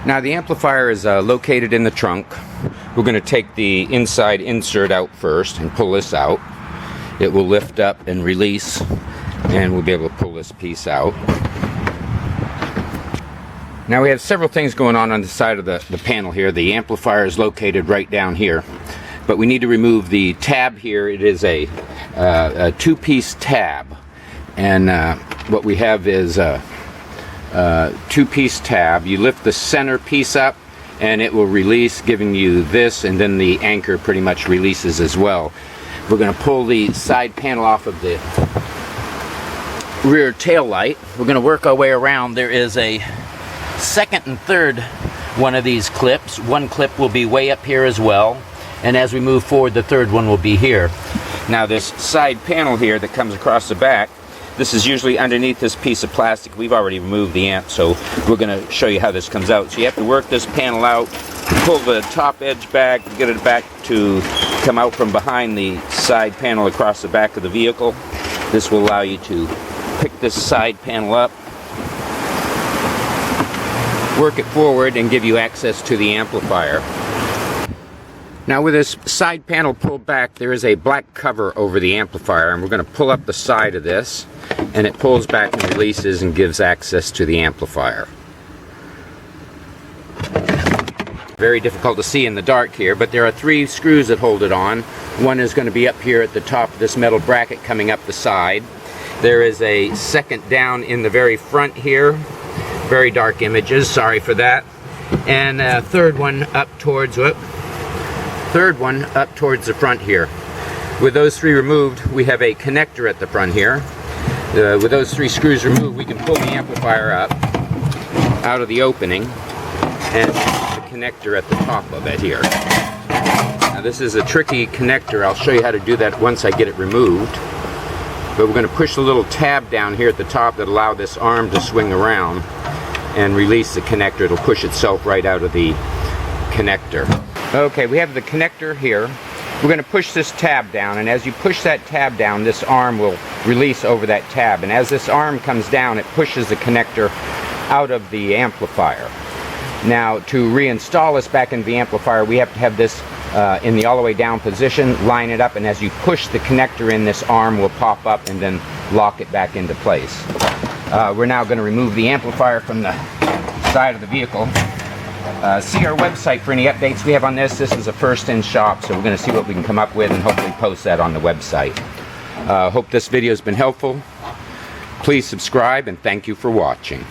Now the amplifier is located in the trunk. We're going to take the inside insert out first and pull this out. It will lift up and release, and we'll be able to pull this piece out. Now we have several things going on the side of the panel here. The amplifier is located right down here, but we need to remove the tab here. It is a two-piece tab, and what we have is a two-piece tab. You lift the center piece up and it will release, giving you this, and then the anchor pretty much releases as well. We're going to pull the side panel off of the rear tail light. We're going to work our way around. There is a second and third one of these clips. One clip will be way up here as well, and as we move forward, the third one will be here. Now this side panel here that comes across the back, this is usually underneath this piece of plastic. We've already removed the amp, so we're going to show you how this comes out. So you have to work this panel out, pull the top edge back, get it back to come out from behind the side panel across the back of the vehicle. This will allow you to pick this side panel up, work it forward, and give you access to the amplifier. Now with this side panel pulled back, there is a black cover over the amplifier, and we're going to pull up the side of this, and it pulls back and releases and gives access to the amplifier. Very difficult to see in the dark here, but there are 3 screws that hold it on. One is going to be up here at the top of this metal bracket coming up the side. There is a second down in the very front here. Very dark images, sorry for that. And a third one up towards the front here. With those 3 removed, we have a connector at the front here. With those 3 screws removed, we can pull the amplifier up out of the opening, and the connector at the top of it here. Now this is a tricky connector. I'll show you how to do that once I get it removed. But we're going to push the little tab down here at the top that allows this arm to swing around and release the connector. It'll push itself right out of the connector. Okay, we have the connector here. We're going to push this tab down, and as you push that tab down, this arm will release over that tab, and as this arm comes down, it pushes the connector out of the amplifier. Now to reinstall this back into the amplifier, we have to have this in the all the way down position, line it up, and as you push the connector in, this arm will pop up and then lock it back into place. We're now going to remove the amplifier from the side of the vehicle. See our website for any updates we have on this. This is a first-in shop, so we're going to see what we can come up with and hopefully post that on the website. Hope this video has been helpful. Please subscribe, and thank you for watching.